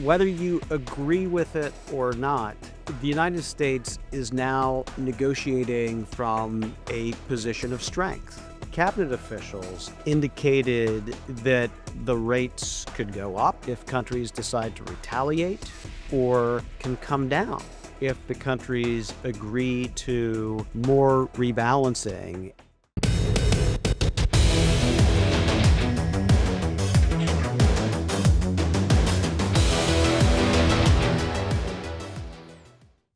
Whether you agree with it or not, the United States is now negotiating from a position of strength. Cabinet officials indicated that the rates could go up if countries decide to retaliate, or can come down if the countries agree to more rebalancing.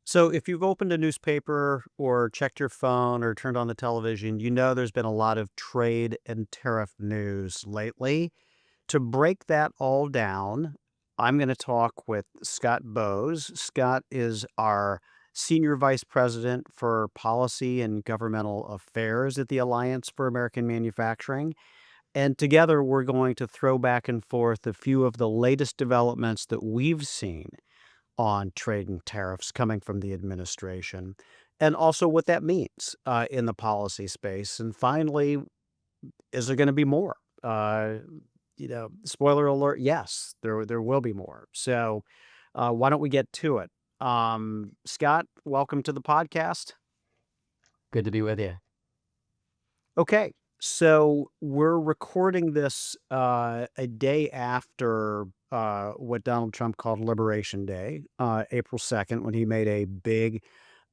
So if you've opened a newspaper or checked your phone or turned on the television, you know there's been a lot of trade and tariff news lately. To break that all down, I'm going to talk with Scott Bowes. Scott is our Senior Vice President for Policy and Governmental Affairs at the Alliance for American Manufacturing. And together, we're going to throw back and forth a few of the latest developments that we've seen on trade and tariffs coming from the administration, and also what that means in the policy space. And finally, is there going to be more? Spoiler alert, yes, there will be more. So why don't we get to it? Scott, welcome to the podcast. Good to be with you. Okay, so we're recording this a day after what Donald Trump called Liberation Day, April 2nd, when he made a big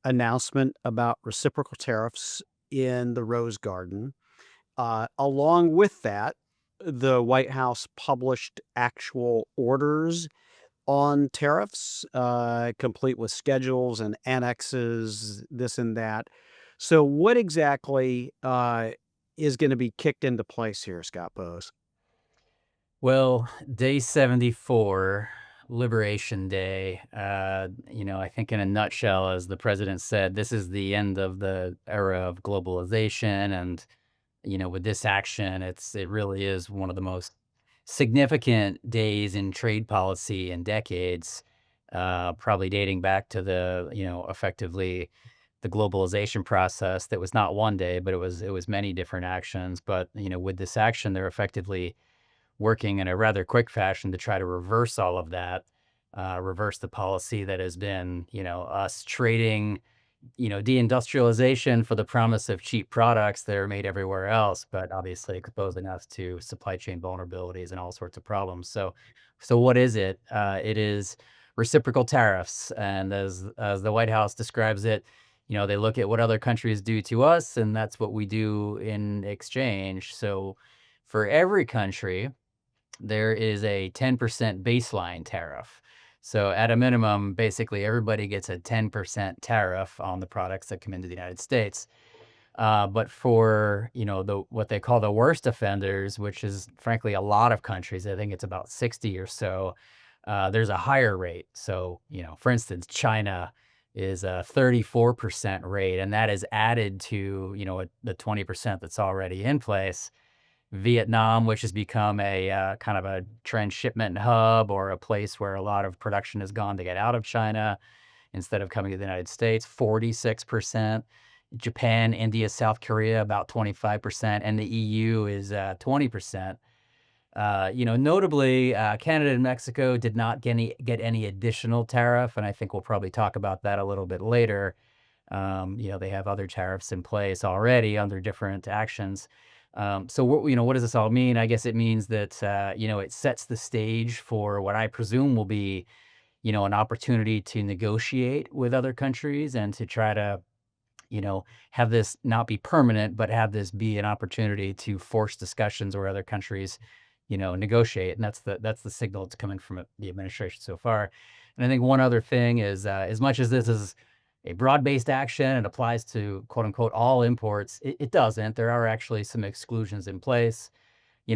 announcement about reciprocal tariffs in the Rose Garden. Along with that, the White House published actual orders on tariffs, complete with schedules and annexes, this and that. So what exactly is going to be kicked into place here, Scott Bowes? Well, day 74, Liberation Day, I think in a nutshell, as the president said, this is the end of the era of globalization. And, with this action, it really is one of the most significant days in trade policy in decades, probably dating back to effectively the globalization process that was not one day, but it was many different actions. But, with this action, they're effectively working in a rather quick fashion to try to reverse all of that, reverse the policy that has been, us trading, deindustrialization for the promise of cheap products that are made everywhere else, but obviously exposing us to supply chain vulnerabilities and all sorts of problems. So what is it? It is reciprocal tariffs, and as the White House describes it, they look at what other countries do to us, and that's what we do in exchange. So for every country, there is a 10% baseline tariff. So at a minimum, basically everybody gets a 10% tariff on the products that come into the United States. But for, what they call the worst offenders, which is frankly a lot of countries, I think it's about 60 or so, there's a higher rate. So, for instance, China is a 34% rate, and that is added to, the 20% that's already in place. Vietnam, which has become a kind of a transshipment hub, or a place where a lot of production has gone to get out of China instead of coming to the United States, 46%. Japan, India, South Korea, about 25%, and the EU is 20%. Notably, Canada and Mexico did not get any additional tariff, and I think we'll probably talk about that a little bit later. They have other tariffs in place already under different actions. So what does this all mean? I guess it means that, it sets the stage for what I presume will be, an opportunity to negotiate with other countries and to try to, have this not be permanent, but have this be an opportunity to force discussions where other countries, negotiate. And that's the signal that's coming from the administration so far. And I think one other thing is, as much as this is a broad-based action and applies to quote unquote all imports, it doesn't. There are actually some exclusions in place.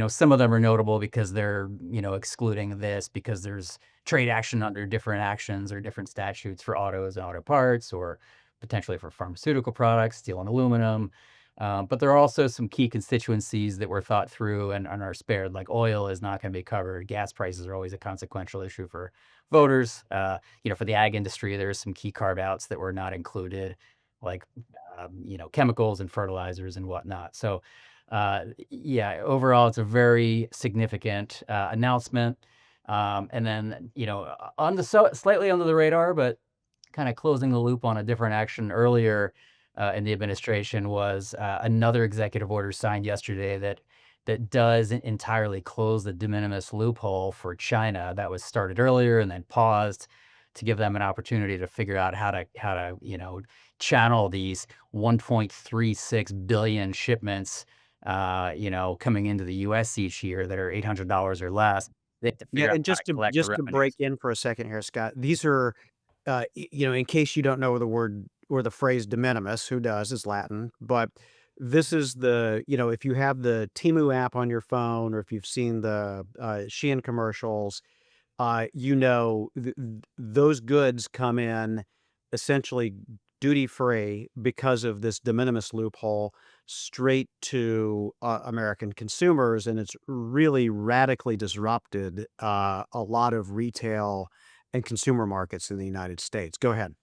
Some of them are notable because they're, excluding this because there's trade action under different actions or different statutes for autos and auto parts, or potentially for pharmaceutical products, steel and aluminum. But there are also some key constituencies that were thought through and are spared, like oil is not going to be covered. Gas prices are always a consequential issue for voters. For the ag industry, there's some key carve-outs that were not included, like, chemicals and fertilizers and whatnot. So, overall, it's a very significant announcement. And then, on the slightly under the radar, but kind of closing the loop on a different action earlier in the administration was another executive order signed yesterday that does entirely close the de minimis loophole for China that was started earlier and then paused to give them an opportunity to figure out how to channel these 1.36 billion shipments coming into the US each year that are $800 or less. They have to Yeah, figure out and how to collect the just to break revenues. in for a second here, Scott, these are, in case you don't know the word or the phrase de minimis, who does? Is Latin, but this is if you have the Temu app on your phone or if you've seen the Shein commercials, those goods come in essentially duty free because of this de minimis loophole straight to American consumers, and it's really radically disrupted a lot of retail and consumer markets in the United States. Go ahead.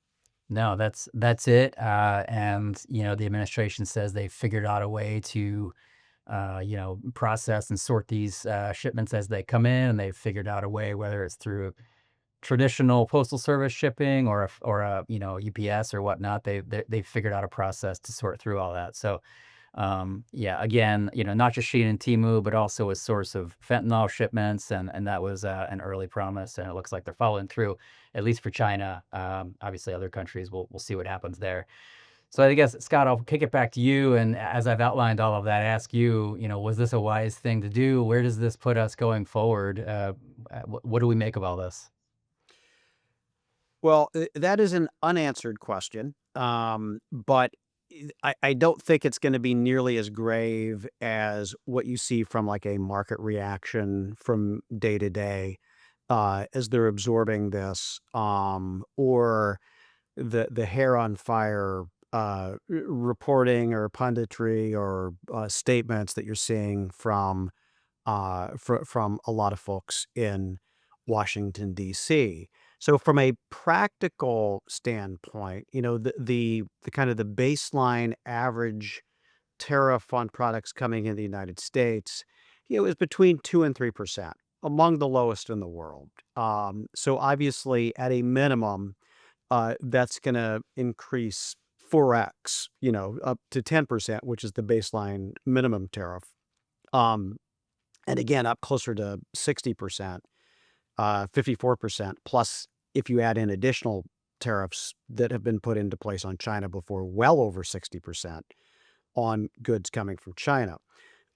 No, that's it. And the administration says they figured out a way to, process and sort these shipments as they come in, and they've figured out a way, whether it's through traditional postal service shipping or a UPS or whatnot. They figured out a process to sort through all that. So yeah, again, not just Shein and Temu, but also a source of fentanyl shipments, and that was an early promise, and it looks like they're following through, at least for China. Obviously, other countries, we'll see what happens there. So I guess, Scott, I'll kick it back to you, and as I've outlined all of that, ask you, was this a wise thing to do? Where does this put us going forward? What do we make of all this? Well, that is an unanswered question, but I don't think it's going to be nearly as grave as what you see from like a market reaction from day to day as they're absorbing this, or the hair on fire reporting or punditry or statements that you're seeing from a lot of folks in Washington, D.C. So from a practical standpoint, the kind of the baseline average tariff on products coming in the United States, is between 2 and 3%, among the lowest in the world. So obviously, at a minimum, that's gonna increase 4x, up to 10%, which is the baseline minimum tariff. Um, and again, up closer to 60%, 54%, plus if you add in additional tariffs that have been put into place on China before, well over 60% on goods coming from China.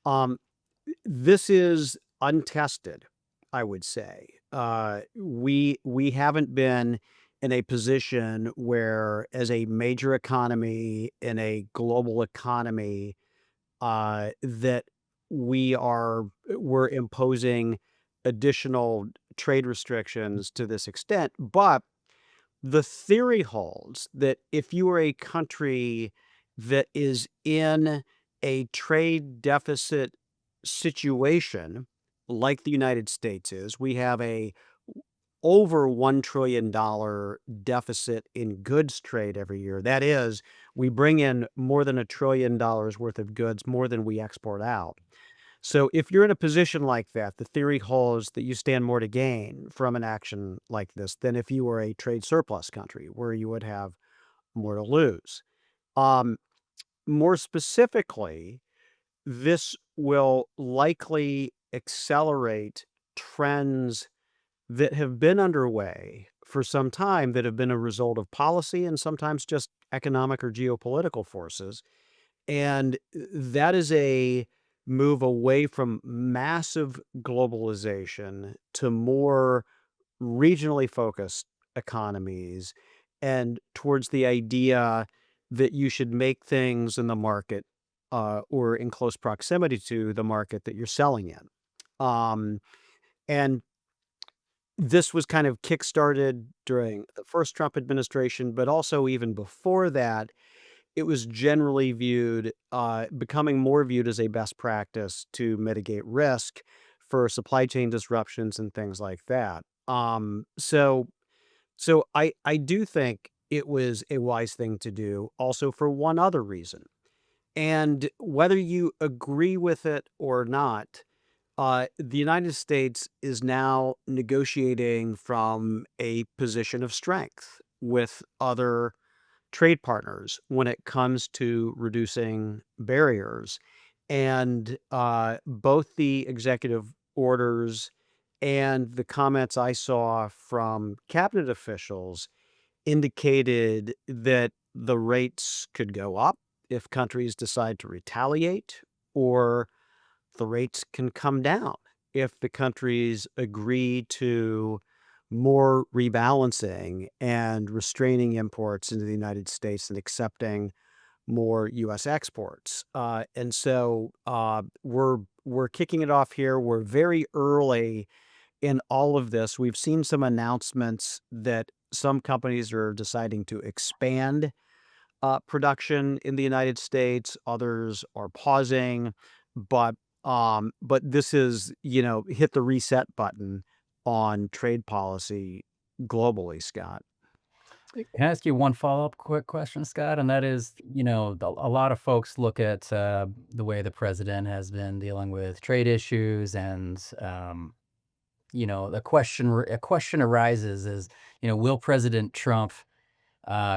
Um, this is untested, I would say. We haven't been in a position where, as a major economy in a global economy, that we're imposing additional trade restrictions to this extent. But the theory holds that if you are a country that is in a trade deficit situation, like the United States is, we have a over $1 trillion deficit in goods trade every year. That is, we bring in more than $1 trillion worth of goods, more than we export out. So if you're in a position like that, the theory holds that you stand more to gain from an action like this than if you were a trade surplus country where you would have more to lose. Um, More specifically, this will likely accelerate trends that have been underway for some time that have been a result of policy and sometimes just economic or geopolitical forces. And that is a move away from massive globalization to more regionally focused economies and towards the idea that you should make things in the market or in close proximity to the market that you're selling in. Um, and this was kind of kickstarted during the first Trump administration, but also even before that, it was generally becoming more viewed as a best practice to mitigate risk for supply chain disruptions and things like that. So I do think it was a wise thing to do also for one other reason. And whether you agree with it or not, The United States is now negotiating from a position of strength with other trade partners when it comes to reducing barriers. And both the executive orders and the comments I saw from cabinet officials indicated that the rates could go up if countries decide to retaliate, or the rates can come down if the countries agree to more rebalancing and restraining imports into the United States and accepting more U.S. exports. We're kicking it off here. We're very early in all of this. We've seen some announcements that some companies are deciding to expand production in the United States. Others are pausing, but this is, hit the reset button on trade policy globally, Scott. Can I ask you one follow-up quick question, Scott? And that is, a lot of folks look at the way the president has been dealing with trade issues, and a question arises: is will President Trump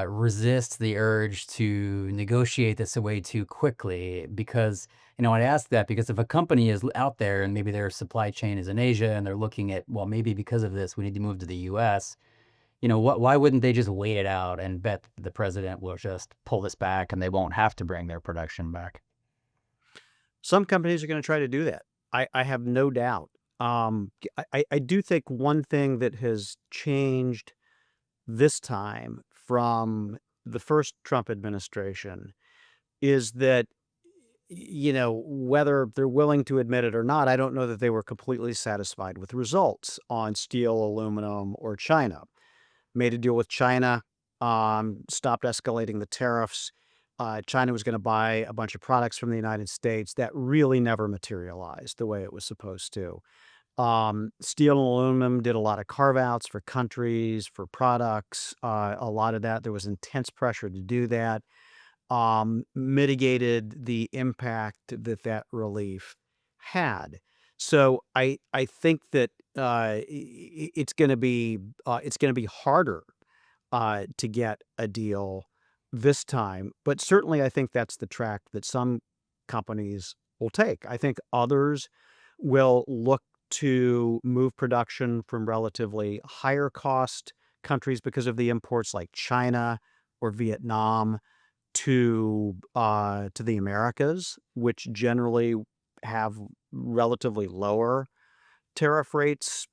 resist the urge to negotiate this away too quickly? Because, I ask that because if a company is out there and maybe their supply chain is in Asia and they're looking at, well, maybe because of this, we need to move to the US, why wouldn't they just wait it out and bet the president will just pull this back and they won't have to bring their production back? Some companies are going to try to do that. I have no doubt. I do think one thing that has changed this time from the first Trump administration is that, whether they're willing to admit it or not, I don't know that they were completely satisfied with results on steel, aluminum, or China. Made a deal with China, stopped escalating the tariffs. China was going to buy a bunch of products from the United States. That really never materialized the way it was supposed to. Steel and aluminum did a lot of carve outs for countries, for products. A lot of that, there was intense pressure to do that, mitigated the impact that that relief had. So I think that it's going to be harder to get a deal this time. But certainly, I think that's the track that some companies will take. I think others will look to move production from relatively higher cost countries because of the imports like China or Vietnam to the Americas, which generally have relatively lower tariff rates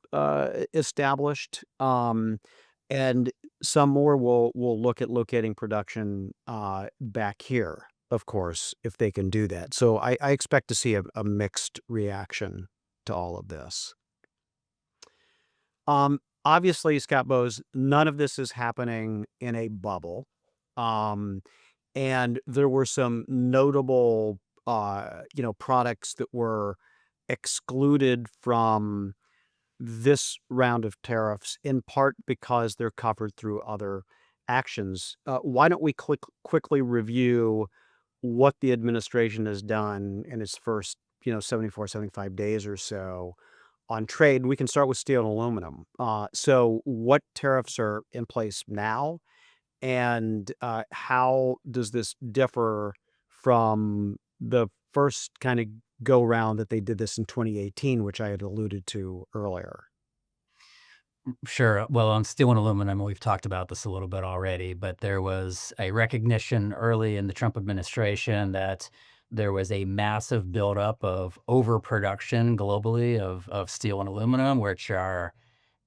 established. And some more will look at locating production back here, of course, if they can do that. So I expect to see a mixed reaction to all of this. Obviously, Scott Bowes, none of this is happening in a bubble. Um, and there were some notable, products that were excluded from this round of tariffs, in part because they're covered through other actions. Why don't we quickly review what the administration has done in its first, 74, 75 days or so on trade? We can start with steel and aluminum. So what tariffs are in place now, and how does this differ from the first kind of go round that they did this in 2018, which I had alluded to earlier? Sure. Well, on steel and aluminum, we've talked about this a little bit already, but there was a recognition early in the Trump administration that there was a massive buildup of overproduction globally of steel and aluminum, which are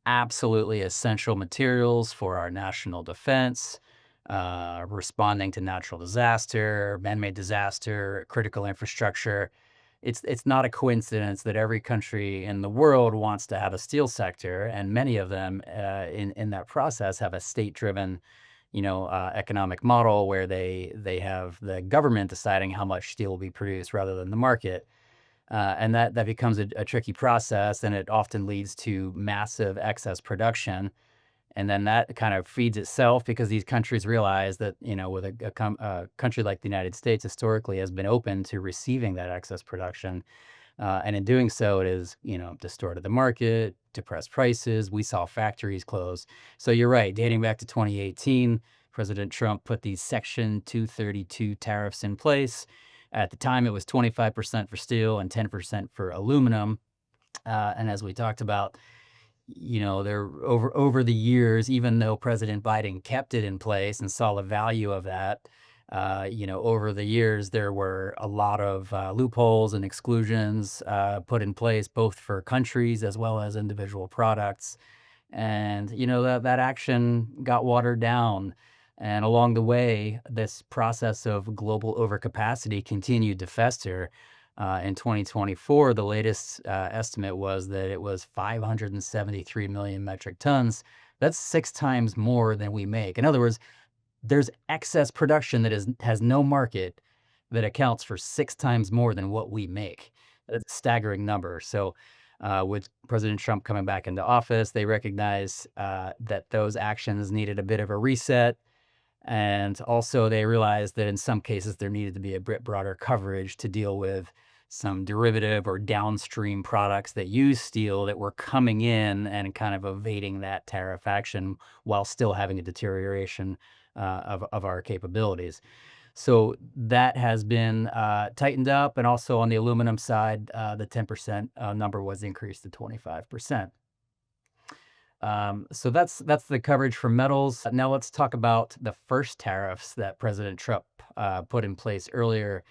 absolutely essential materials for our national defense, responding to natural disaster, man-made disaster, critical infrastructure. It's not a coincidence that every country in the world wants to have a steel sector, and many of them in that process have a state-driven, economic model where they have the government deciding how much steel will be produced rather than the market. And that becomes a tricky process, and it often leads to massive excess production. And then that kind of feeds itself because these countries realize that, with a country like the United States historically has been open to receiving that excess production. And in doing so, it is, distorted the market, depressed prices. We saw factories close. So you're right. Dating back to 2018, President Trump put these Section 232 tariffs in place. At the time, it was 25% for steel and 10% for aluminum. And as we talked about, there over the years, even though President Biden kept it in place and saw the value of that, over the years there were a lot of loopholes and exclusions put in place, both for countries as well as individual products. And that action got watered down. And along the way, this process of global overcapacity continued to fester. In 2024, the latest estimate was that it was 573 million metric tons. That's 6 times more than we make. In other words, there's excess production that has no market that accounts for 6 times more than what we make. That's a staggering number. So, with President Trump coming back into office, they recognized that those actions needed a bit of a reset. And also, they realized that in some cases, there needed to be a bit broader coverage to deal with some derivative or downstream products that use steel that were coming in and kind of evading that tariff action while still having a deterioration of our capabilities. So that has been tightened up. And also on the aluminum side, the 10% number was increased to 25%. So that's the coverage for metals. Now let's talk about the first tariffs that President Trump put in place earlier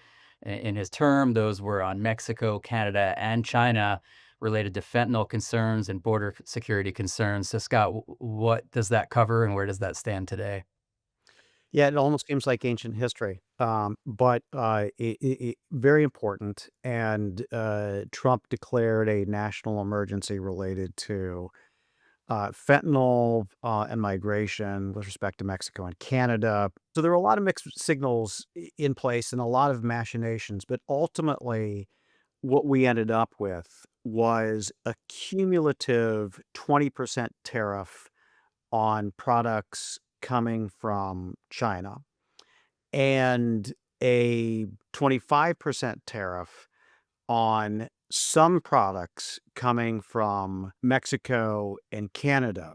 in his term. Those were on Mexico, Canada, and China, related to fentanyl concerns and border security concerns. So Scott, what does that cover, and where does that stand today? Yeah, it almost seems like ancient history, but very important. And Trump declared a national emergency related to fentanyl and migration with respect to Mexico and Canada. So there were a lot of mixed signals in place and a lot of machinations, but ultimately, what we ended up with was a cumulative 20% tariff on products coming from China and a 25% tariff on some products coming from Mexico and Canada,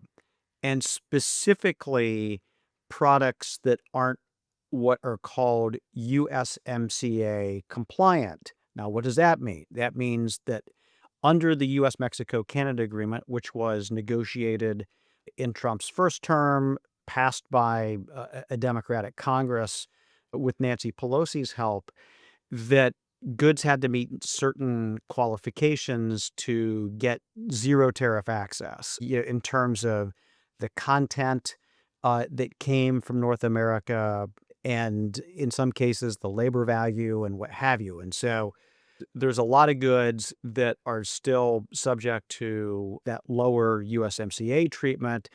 and specifically products that aren't what are called USMCA compliant. Now, what does that mean? That means that under the US Mexico Canada agreement, which was negotiated in Trump's first term, passed by a Democratic Congress with Nancy Pelosi's help, that goods had to meet certain qualifications to get zero tariff access, in terms of the content that came from North America, and in some cases, the labor value and what have you. And so there's a lot of goods that are still subject to that lower USMCA treatment,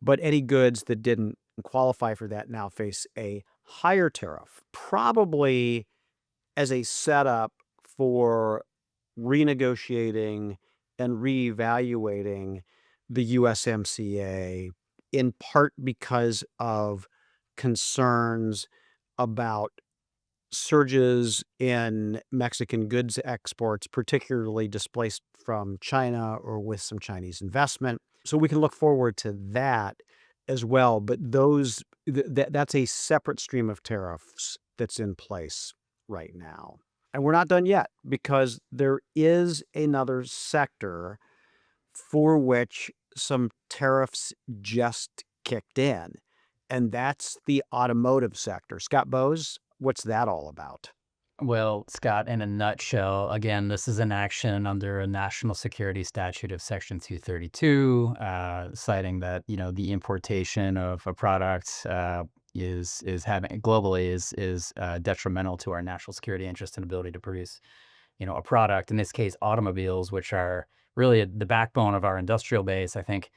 but any goods that didn't qualify for that now face a higher tariff, probably as a setup for renegotiating and reevaluating the USMCA, in part because of concerns about surges in Mexican goods exports, particularly displaced from China or with some Chinese investment. So we can look forward to that as well. But that's a separate stream of tariffs that's in place right now. And we're not done yet, because there is another sector for which some tariffs just kicked in, and that's the automotive sector. Scott Bowes, what's that all about? Well, Scott, in a nutshell, again, this is an action under a national security statute of Section 232, citing that the importation of a product is having globally is detrimental to our national security interest and ability to produce a product. In this case, automobiles, which are really the backbone of our industrial base. I think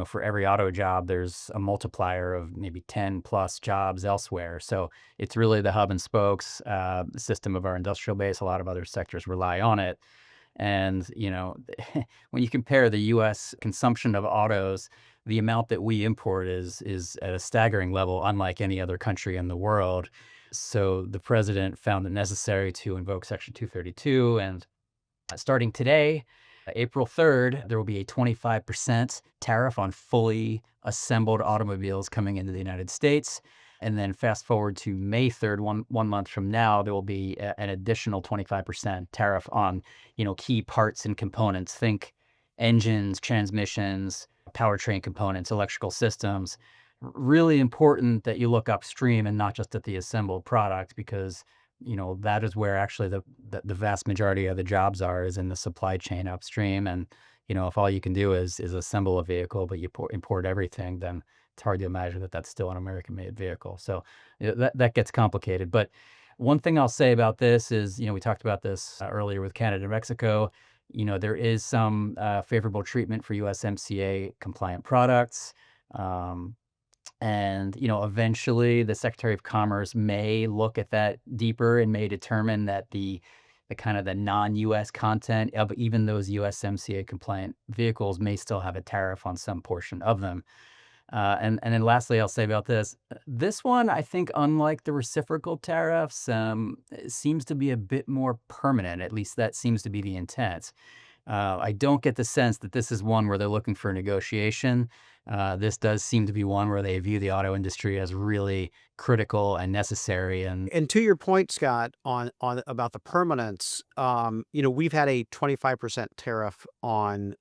for every auto job, there's a multiplier of maybe 10 plus jobs elsewhere. So it's really the hub and spokes system of our industrial base. A lot of other sectors rely on it. And, when you compare the US consumption of autos, the amount that we import is at a staggering level, unlike any other country in the world. So the president found it necessary to invoke Section 232 and Starting today, April 3rd, there will be a 25% tariff on fully assembled automobiles coming into the United States. And then fast forward to May 3rd, one month from now, there will be an additional 25% tariff on, key parts and components. Think engines, transmissions, powertrain components, electrical systems. Really important that you look upstream and not just at the assembled product, because that is where actually the vast majority of the jobs are, is in the supply chain upstream. And, if all you can do is assemble a vehicle, but you import everything, then it's hard to imagine that that's still an American-made vehicle. So that gets complicated. But one thing I'll say about this is, we talked about this earlier with Canada and Mexico. There is some favorable treatment for USMCA compliant products. Um, and, eventually the Secretary of Commerce may look at that deeper and may determine that the kind of the non-US content of even those USMCA compliant vehicles may still have a tariff on some portion of them. And then lastly, I'll say about this, this one, I think, unlike the reciprocal tariffs, it seems to be a bit more permanent. At least that seems to be the intent. I don't get the sense that this is one where they're looking for a negotiation. This does seem to be one where they view the auto industry as really critical and necessary. And And to your point, Scott, on about the permanence, we've had a 25% tariff on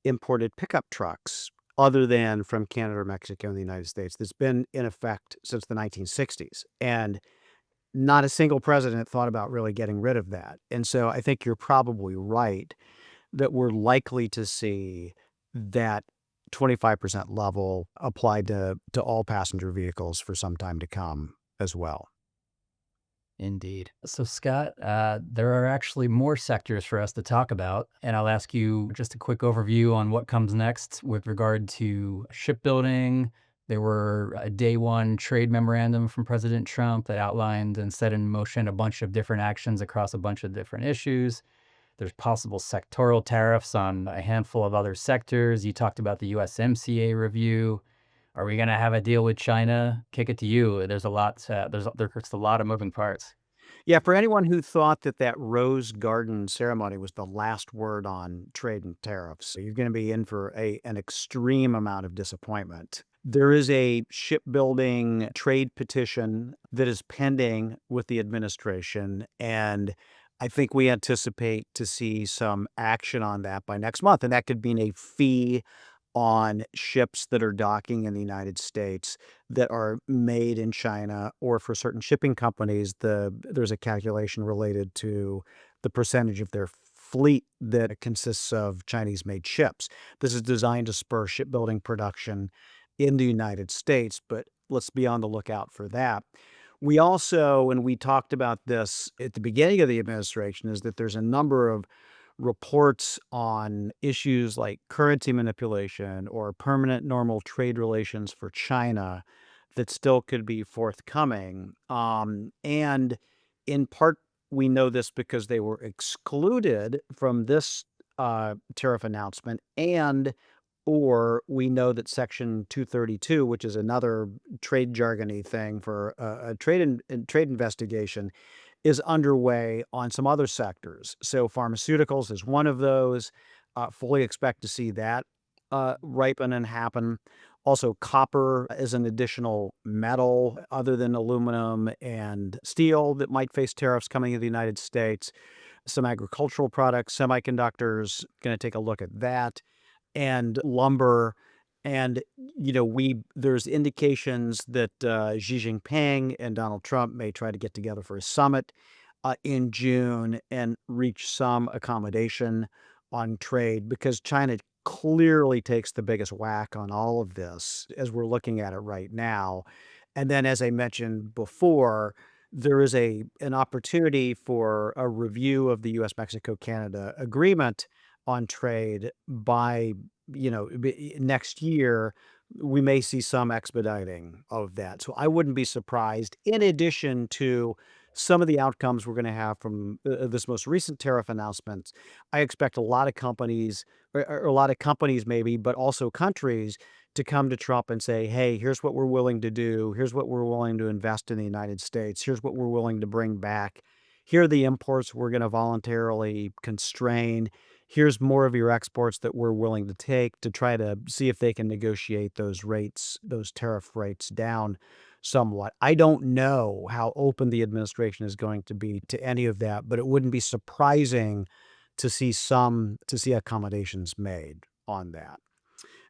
imported pickup trucks other than from Canada or Mexico and the United States that's been in effect since the 1960s. And not a single president thought about really getting rid of that. And so I think you're probably right that we're likely to see that 25% level applied to all passenger vehicles for some time to come as well. indeed. So, Scott, there are actually more sectors for us to talk about. And I'll ask you just a quick overview on what comes next with regard to shipbuilding. There were a day one trade memorandum from President Trump that outlined and set in motion a bunch of different actions across a bunch of different issues. There's possible sectoral tariffs on a handful of other sectors. You talked about the USMCA review. Are we going to have a deal with China? Kick it to you. There's a lot. There's a lot of moving parts. Yeah, for anyone who thought that that Rose Garden ceremony was the last word on trade and tariffs, you're going to be in for an extreme amount of disappointment. There is a shipbuilding trade petition that is pending with the administration, and I think we anticipate to see some action on that by next month, and that could mean a fee on ships that are docking in the United States that are made in China, or for certain shipping companies, there's a calculation related to the percentage of their fleet that consists of Chinese-made ships. This is designed to spur shipbuilding production in the United States, but let's be on the lookout for that. We also, and we talked about this at the beginning of the administration, is that there's a number of reports on issues like currency manipulation or permanent normal trade relations for China that still could be forthcoming. And in part, we know this because they were excluded from this tariff announcement, and or we know that Section 232, which is another trade jargony thing for a trade investigation, is underway on some other sectors. So pharmaceuticals is one of those. Fully expect to see that ripen and happen. Also, copper is an additional metal other than aluminum and steel that might face tariffs coming in the United States. Some agricultural products, semiconductors, going to take a look at that, and lumber. And there's indications that Xi Jinping and Donald Trump may try to get together for a summit in June and reach some accommodation on trade, because China clearly takes the biggest whack on all of this as we're looking at it right now. And then, as I mentioned before, there is an opportunity for a review of the U.S.-Mexico-Canada agreement on trade by next year. We may see some expediting of that. So I wouldn't be surprised, in addition to some of the outcomes we're going to have from this most recent tariff announcements. I expect a lot of companies, or a lot of companies maybe, but also countries, to come to Trump and say, hey, here's what we're willing to do. Here's what we're willing to invest in the United States. Here's what we're willing to bring back. here are the imports we're going to voluntarily constrain. Here's more of your exports that we're willing to take, to try to see if they can negotiate those rates, those tariff rates down somewhat. I don't know how open the administration is going to be to any of that, but it wouldn't be surprising to see accommodations made on that.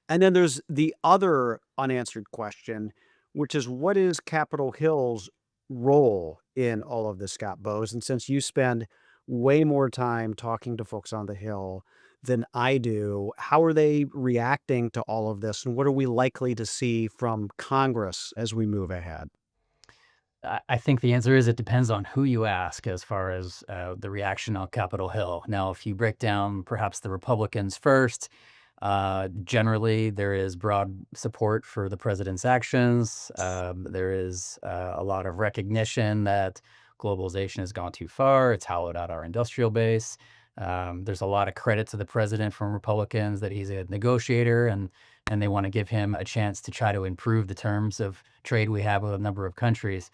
And then there's the other unanswered question, which is, what is Capitol Hill's role in all of this, Scott Bowes? And since you spend way more time talking to folks on the Hill than I do, how are they reacting to all of this? And what are we likely to see from Congress as we move ahead? I think the answer is it depends on who you ask as far as the reaction on Capitol Hill. Now, if you break down perhaps the Republicans first, generally there is broad support for the president's actions. There is a lot of recognition that globalization has gone too far. It's hollowed out our industrial base. There's a lot of credit to the president from Republicans that he's a negotiator, and they want to give him a chance to try to improve the terms of trade we have with a number of countries.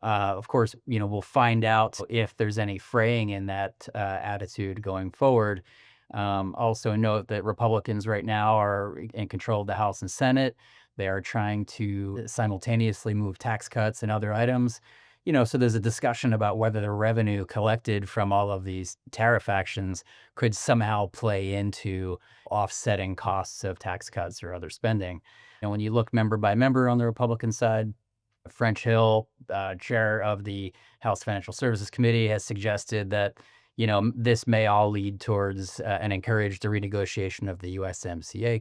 Of course, we'll find out if there's any fraying in that attitude going forward. Also note that Republicans right now are in control of the House and Senate. They are trying to simultaneously move tax cuts and other items. So there's a discussion about whether the revenue collected from all of these tariff actions could somehow play into offsetting costs of tax cuts or other spending. And when you look member by member on the Republican side, French Hill, chair of the House Financial Services Committee, has suggested that this may all lead towards and encourage the renegotiation of the USMCA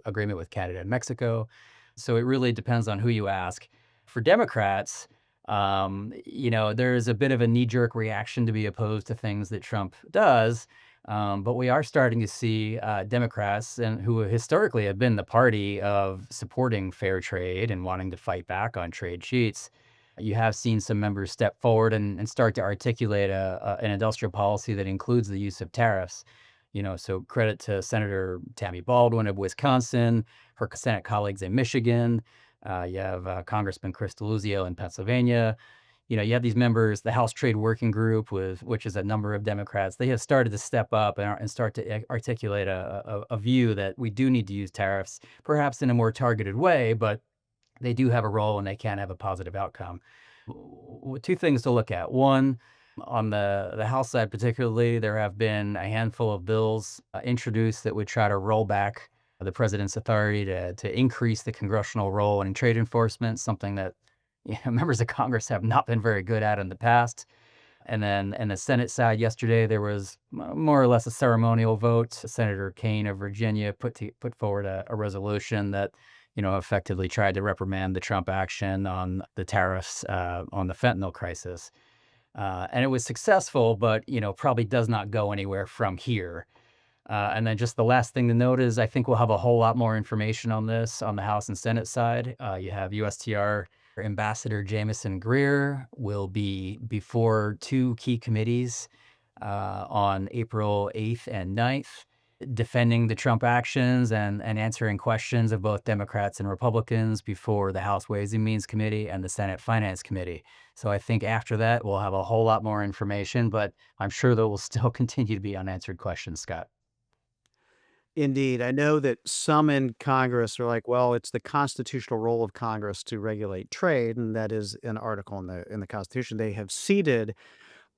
agreement with Canada and Mexico. So it really depends on who you ask. For Democrats, there's a bit of a knee-jerk reaction to be opposed to things that Trump does. But we are starting to see Democrats, and who historically have been the party of supporting fair trade and wanting to fight back on trade cheats. You have seen some members step forward and start to articulate an industrial policy that includes the use of tariffs. So credit to Senator Tammy Baldwin of Wisconsin, her Senate colleagues in Michigan. You have Congressman Chris Deluzio in Pennsylvania. You have these members, the House Trade Working Group, which is a number of Democrats. They have started to step up and start to articulate a view that we do need to use tariffs, perhaps in a more targeted way, but they do have a role and they can have a positive outcome. Two things to look at. One, on the House side particularly, there have been a handful of bills introduced that would try to roll back the president's authority to increase the congressional role in trade enforcement, something that members of Congress have not been very good at in the past. And then in the Senate side yesterday, there was more or less a ceremonial vote. Senator Kaine of Virginia put forward a resolution that effectively tried to reprimand the Trump action on the tariffs on the fentanyl crisis. And it was successful, but probably does not go anywhere from here. And then just the last thing to note is I think we'll have a whole lot more information on this on the House and Senate side. You have USTR Ambassador Jamieson Greer will be before two key committees on April 8th and 9th, defending the Trump actions and answering questions of both Democrats and Republicans before the House Ways and Means Committee and the Senate Finance Committee. So I think after that, we'll have a whole lot more information, but I'm sure there will still continue to be unanswered questions, Scott. Indeed. I know that some in Congress are like, well, it's the constitutional role of Congress to regulate trade, and that is an article in the Constitution. They have ceded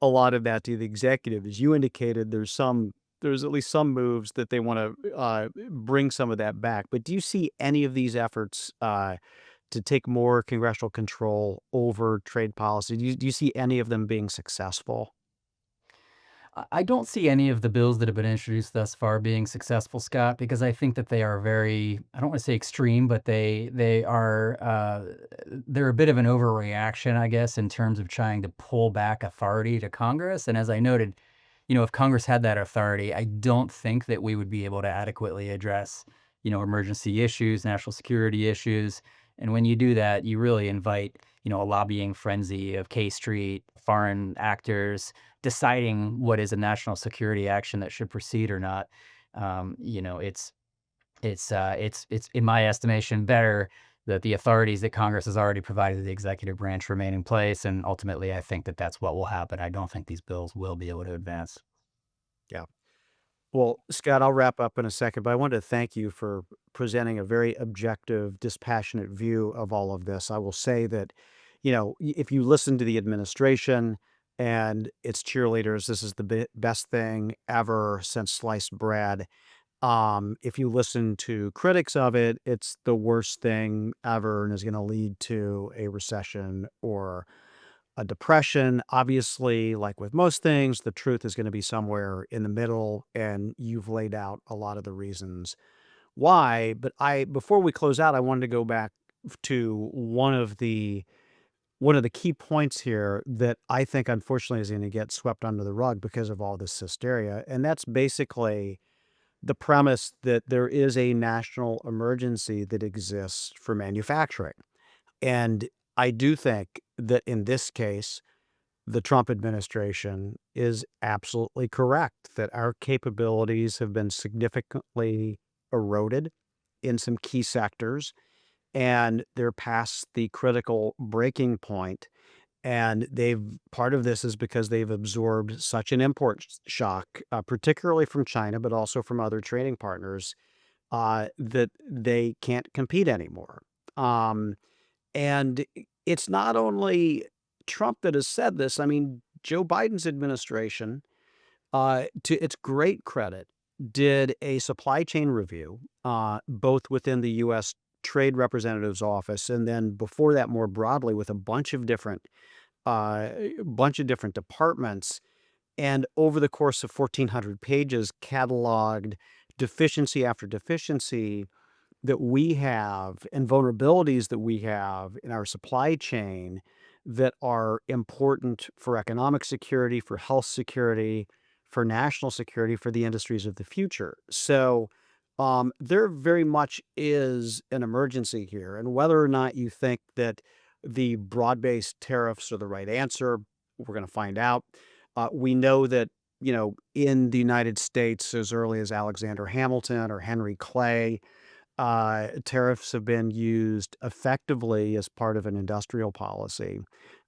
a lot of that to the executive. As you indicated, there's at least some moves that they want to bring some of that back. But do you see any of these efforts to take more congressional control over trade policy? Do you see any of them being successful? I don't see any of the bills that have been introduced thus far being successful, Scott, because I think that they are very, I don't want to say extreme, but they are they're a bit of an overreaction, I guess, in terms of trying to pull back authority to Congress. And as I noted, if Congress had that authority, I don't think that we would be able to adequately address, emergency issues, national security issues. And when you do that, you really invite, a lobbying frenzy of K Street, foreign actors deciding what is a national security action that should proceed or not. It's in my estimation better that the authorities that Congress has already provided to the executive branch remain in place, and ultimately, I think that that's what will happen. I don't think these bills will be able to advance. Yeah. Well, Scott, I'll wrap up in a second, but I wanted to thank you for presenting a very objective, dispassionate view of all of this. I will say that, if you listen to the administration and its cheerleaders, this is the best thing ever since sliced bread. If you listen to critics of it, it's the worst thing ever and is going to lead to a recession or a depression. Obviously, like with most things, the truth is going to be somewhere in the middle, and you've laid out a lot of the reasons why. But before we close out, I wanted to go back to one of the key points here that I think unfortunately is going to get swept under the rug because of all this hysteria, and that's basically the premise that there is a national emergency that exists for manufacturing. And I do think that in this case, the Trump administration is absolutely correct that our capabilities have been significantly eroded in some key sectors, and they're past the critical breaking point. And part of this is because they've absorbed such an import shock, particularly from China, but also from other trading partners, that they can't compete anymore. Um, and it's not only Trump that has said this. I mean, Joe Biden's administration, to its great credit, did a supply chain review, both within the U.S. Trade Representative's office, and then before that, more broadly, with uh, a bunch of different departments. And over the course of 1,400 pages, cataloged deficiency after deficiency that we have and vulnerabilities that we have in our supply chain that are important for economic security, for health security, for national security, for the industries of the future. So there very much is an emergency here. And whether or not you think that the broad based tariffs are the right answer, we're going to find out. We know that, in the United States, as early as Alexander Hamilton or Henry Clay, tariffs have been used effectively as part of an industrial policy.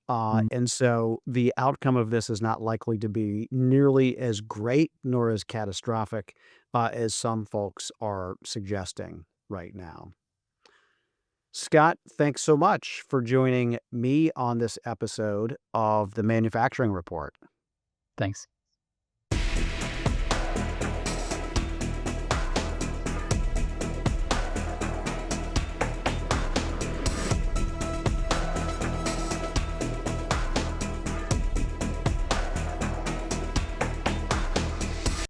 And so the outcome of this is not likely to be nearly as great nor as catastrophic as some folks are suggesting right now. Scott, thanks so much for joining me on this episode of the Manufacturing Report. Thanks.